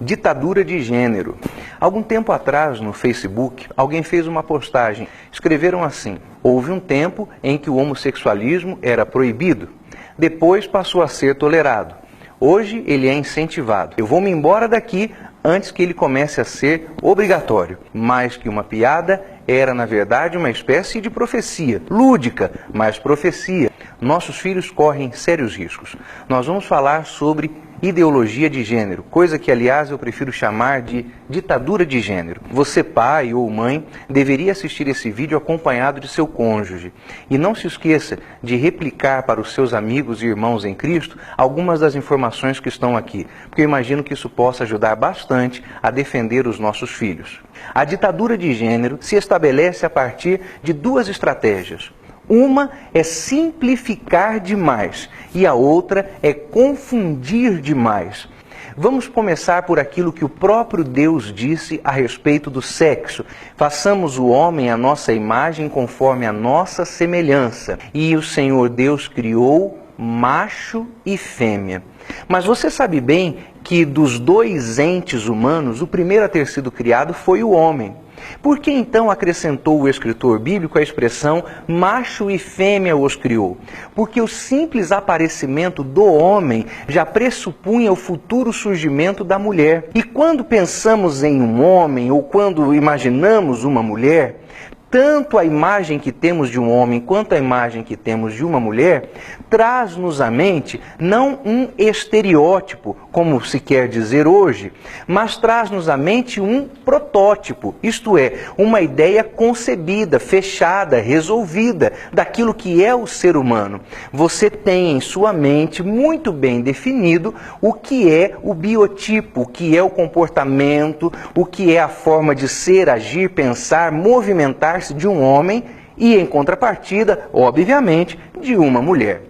Ditadura de gênero. Algum tempo atrás, no Facebook, alguém fez uma postagem. Escreveram assim: houve um tempo em que o homossexualismo era proibido. Depois passou a ser tolerado. Hoje ele é incentivado. Eu vou me embora daqui antes que ele comece a ser obrigatório. Mais que uma piada, era na verdade uma espécie de profecia. Lúdica, mas profecia. Nossos filhos correm sérios riscos. Nós vamos falar sobre ideologia de gênero, coisa que, aliás, eu prefiro chamar de ditadura de gênero. Você, pai ou mãe, deveria assistir esse vídeo acompanhado de seu cônjuge. E não se esqueça de replicar para os seus amigos e irmãos em Cristo algumas das informações que estão aqui, porque eu imagino que isso possa ajudar bastante a defender os nossos filhos. A ditadura de gênero se estabelece a partir de duas estratégias. Uma é simplificar demais e a outra é confundir demais. Vamos começar por aquilo que o próprio Deus disse a respeito do sexo. Façamos o homem à nossa imagem conforme a nossa semelhança. E o Senhor Deus criou macho e fêmea. Mas você sabe bem que dos dois entes humanos, o primeiro a ter sido criado foi o homem. Por que então acrescentou o escritor bíblico a expressão macho e fêmea os criou? Porque o simples aparecimento do homem já pressupunha o futuro surgimento da mulher. E quando pensamos em um homem ou quando imaginamos uma mulher, tanto a imagem que temos de um homem quanto a imagem que temos de uma mulher traz-nos à mente não um estereótipo, como se quer dizer hoje, mas traz-nos à mente um protótipo, isto é, uma ideia concebida, fechada, resolvida daquilo que é o ser humano. Você tem em sua mente muito bem definido o que é o biotipo, o que é o comportamento, o que é a forma de ser, agir, pensar, movimentar-se de um homem e, em contrapartida, obviamente, de uma mulher.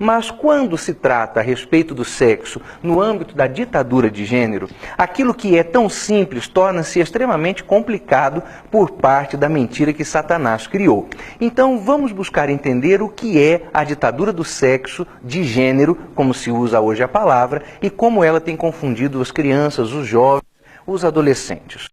Mas quando se trata a respeito do sexo, no âmbito da ditadura de gênero, aquilo que é tão simples torna-se extremamente complicado por parte da mentira que Satanás criou. Então vamos buscar entender o que é a ditadura do sexo, de gênero, como se usa hoje a palavra, e como ela tem confundido as crianças, os jovens, os adolescentes.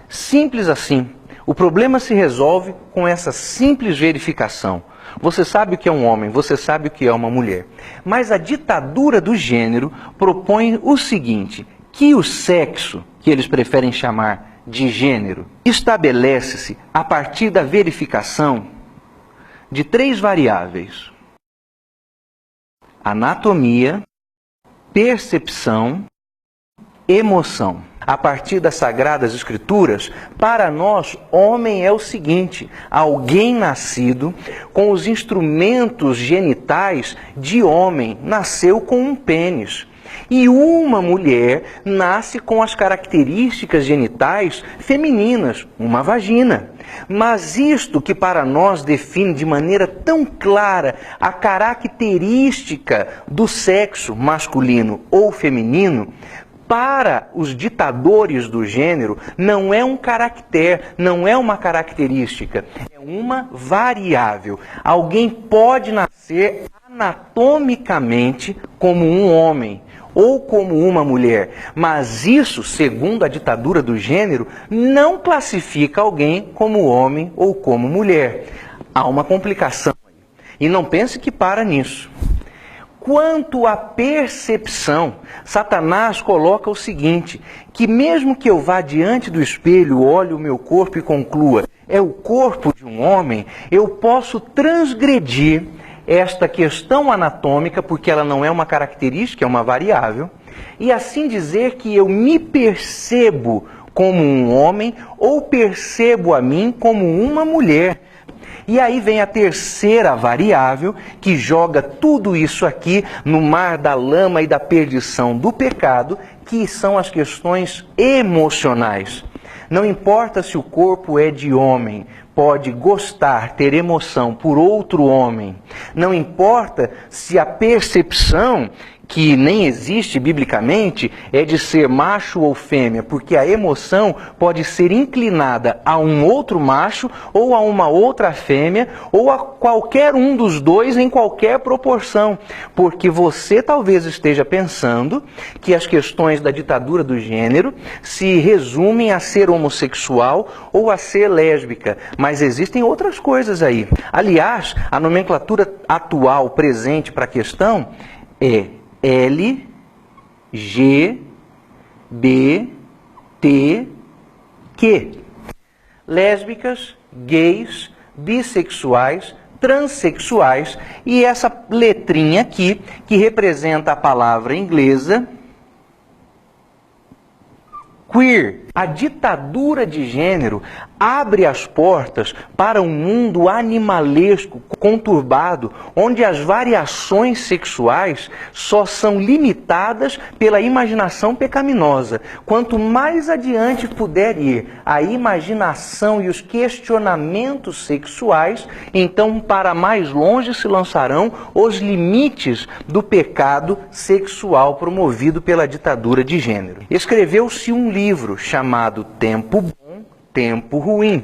Simples assim. O problema se resolve com essa simples verificação. Você sabe o que é um homem, você sabe o que é uma mulher. Mas a ditadura do gênero propõe o seguinte, que o sexo, que eles preferem chamar de gênero, estabelece-se a partir da verificação de três variáveis: anatomia, percepção, emoção. A partir das Sagradas Escrituras, para nós, homem é o seguinte: alguém nascido com os instrumentos genitais de homem, nasceu com um pênis. E uma mulher nasce com as características genitais femininas, uma vagina. Mas isto que para nós define de maneira tão clara a característica do sexo masculino ou feminino, para os ditadores do gênero, não é um caractere, não é uma característica, é uma variável. Alguém pode nascer anatomicamente como um homem ou como uma mulher, mas isso, segundo a ditadura do gênero, não classifica alguém como homem ou como mulher. Há uma complicação aí. E não pense que para nisso. Quanto à percepção, Satanás coloca o seguinte, que mesmo que eu vá diante do espelho, olhe o meu corpo e conclua, é o corpo de um homem, eu posso transgredir esta questão anatômica, porque ela não é uma característica, é uma variável, e assim dizer que eu me percebo como um homem ou percebo a mim como uma mulher. E aí vem a terceira variável que joga tudo isso aqui no mar da lama e da perdição do pecado, que são as questões emocionais. Não importa se o corpo é de homem, pode gostar, ter emoção por outro homem. Não importa se a percepção que nem existe biblicamente é de ser macho ou fêmea, porque a emoção pode ser inclinada a um outro macho ou a uma outra fêmea ou a qualquer um dos dois em qualquer proporção, porque você talvez esteja pensando que as questões da ditadura do gênero se resumem a ser homossexual ou a ser lésbica, mas existem outras coisas aí. Aliás, a nomenclatura atual presente para a questão é L, G, B, T, Q. Lésbicas, gays, bissexuais, transexuais e essa letrinha aqui que representa a palavra inglesa queer. A ditadura de gênero abre as portas para um mundo animalesco, conturbado, onde as variações sexuais só são limitadas pela imaginação pecaminosa. Quanto mais adiante puder ir a imaginação e os questionamentos sexuais, então para mais longe se lançarão os limites do pecado sexual promovido pela ditadura de gênero. Escreveu-se um livro chamado Tempo Bom, Tempo Ruim,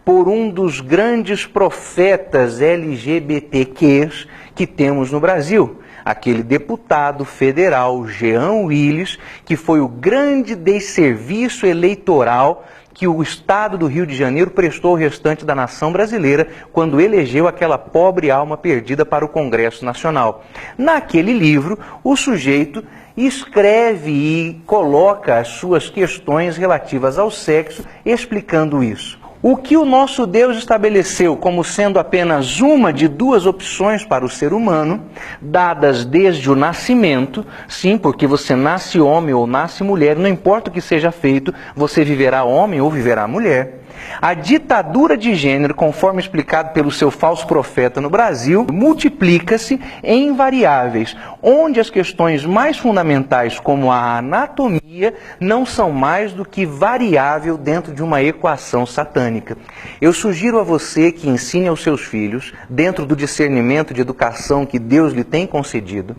por um dos grandes profetas LGBTQs que temos no Brasil, aquele deputado federal Jean Willis, que foi o grande desserviço eleitoral que o Estado do Rio de Janeiro prestou ao restante da nação brasileira quando elegeu aquela pobre alma perdida para o Congresso Nacional. Naquele livro, o sujeito escreve e coloca as suas questões relativas ao sexo, explicando isso. O que o nosso Deus estabeleceu como sendo apenas uma de duas opções para o ser humano, dadas desde o nascimento, sim, porque você nasce homem ou nasce mulher, não importa o que seja feito, você viverá homem ou viverá mulher. A ditadura de gênero, conforme explicado pelo seu falso profeta no Brasil, multiplica-se em variáveis, onde as questões mais fundamentais, como a anatomia, não são mais do que variável dentro de uma equação satânica. Eu sugiro a você que ensine aos seus filhos, dentro do discernimento de educação que Deus lhe tem concedido,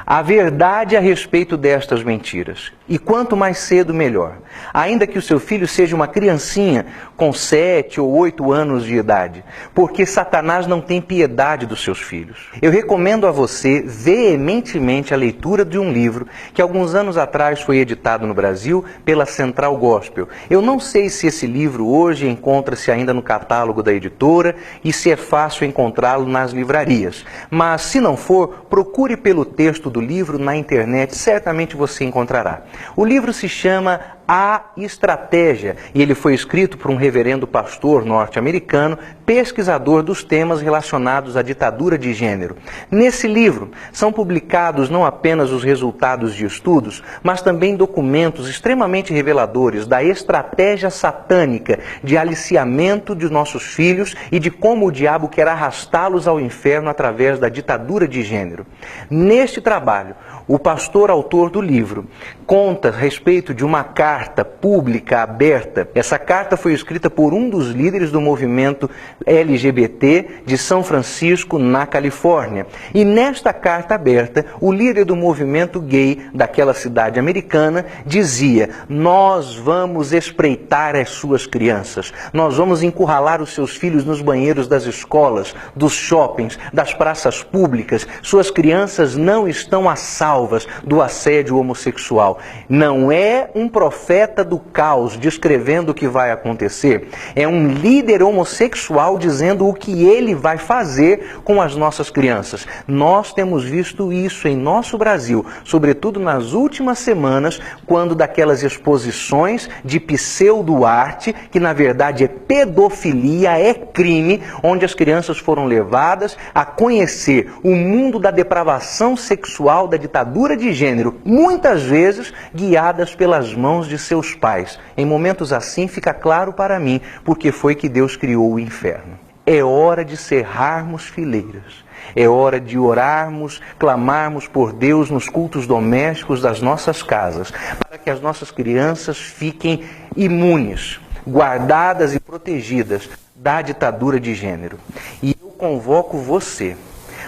a verdade a respeito destas mentiras. E quanto mais cedo, melhor. Ainda que o seu filho seja uma criancinha com 7 ou 8 anos de idade, porque Satanás não tem piedade dos seus filhos. Eu recomendo a você veementemente a leitura de um livro que alguns anos atrás foi editado no Brasil pela Central Gospel. Eu não sei se esse livro hoje encontra-se ainda no catálogo da editora e se é fácil encontrá-lo nas livrarias. Mas se não for, procure pelo texto do livro na internet, certamente você encontrará. O livro se chama A Estratégia e ele foi escrito por um reverendo pastor norte-americano, pesquisador dos temas relacionados à ditadura de gênero. Nesse livro são publicados não apenas os resultados de estudos, mas também documentos extremamente reveladores da estratégia satânica de aliciamento de nossos filhos e de como o diabo quer arrastá-los ao inferno através da ditadura de gênero. Neste trabalho, o pastor autor do livro conta a respeito de uma carta pública aberta. Essa carta foi escrita por um dos líderes do movimento LGBT de São Francisco, na Califórnia. E nesta carta aberta, o líder do movimento gay daquela cidade americana dizia: nós vamos espreitar as suas crianças, nós vamos encurralar os seus filhos nos banheiros das escolas, dos shoppings, das praças públicas. Suas crianças não estão a salvas do assédio homossexual. Não é um profeta do caos descrevendo o que vai acontecer. É um líder homossexual dizendo o que ele vai fazer com as nossas crianças. Nós temos visto isso em nosso Brasil, sobretudo nas últimas semanas, quando daquelas exposições de pseudo-arte, que na verdade é pedofilia, é crime, onde as crianças foram levadas a conhecer o mundo da depravação sexual, da ditadura de gênero, muitas vezes guiadas pelas mãos de seus pais. Em momentos assim fica claro para mim porque foi que Deus criou o inferno. É hora de cerrarmos fileiras. É hora de orarmos, clamarmos por Deus nos cultos domésticos das nossas casas, para que as nossas crianças fiquem imunes, guardadas e protegidas da ditadura de gênero. E eu convoco você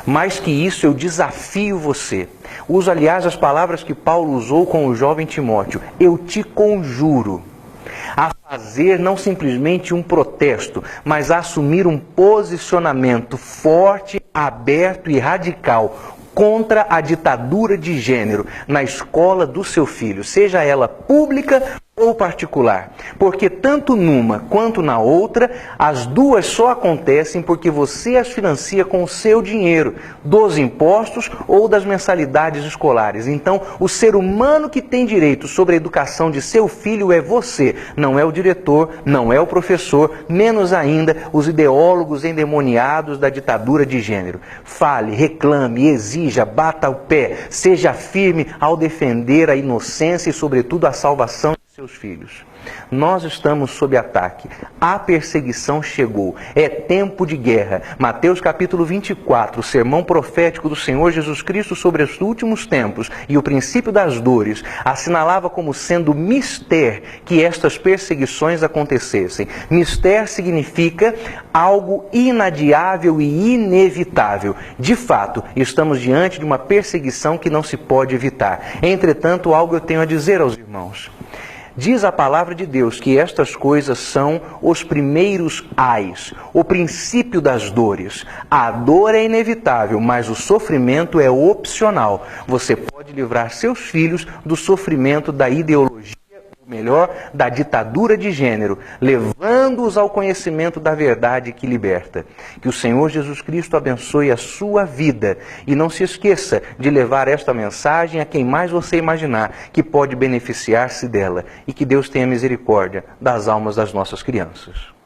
Mais que isso, eu desafio você. Uso, aliás, as palavras que Paulo usou com o jovem Timóteo. Eu te conjuro a fazer não simplesmente um protesto, mas a assumir um posicionamento forte, aberto e radical contra a ditadura de gênero na escola do seu filho, seja ela pública ou particular. Porque tanto numa quanto na outra, as duas só acontecem porque você as financia com o seu dinheiro, dos impostos ou das mensalidades escolares. Então, o ser humano que tem direito sobre a educação de seu filho é você, não é o diretor, não é o professor, menos ainda os ideólogos endemoniados da ditadura de gênero. Fale, reclame, exija, bata o pé, seja firme ao defender a inocência e, sobretudo, a salvação de seus filhos. Nós estamos sob ataque. A perseguição chegou. É tempo de guerra. Mateus capítulo 24, o sermão profético do Senhor Jesus Cristo sobre os últimos tempos e o princípio das dores, assinalava como sendo mister que estas perseguições acontecessem. Mister significa algo inadiável e inevitável. De fato, estamos diante de uma perseguição que não se pode evitar. Entretanto, algo eu tenho a dizer aos irmãos. Diz a palavra de Deus que estas coisas são os primeiros ais, o princípio das dores. A dor é inevitável, mas o sofrimento é opcional. Você pode livrar seus filhos do sofrimento da ideologia, ou melhor, da ditadura de gênero, levando-os ao conhecimento da verdade que liberta. Que o Senhor Jesus Cristo abençoe a sua vida e não se esqueça de levar esta mensagem a quem mais você imaginar que pode beneficiar-se dela, e que Deus tenha misericórdia das almas das nossas crianças.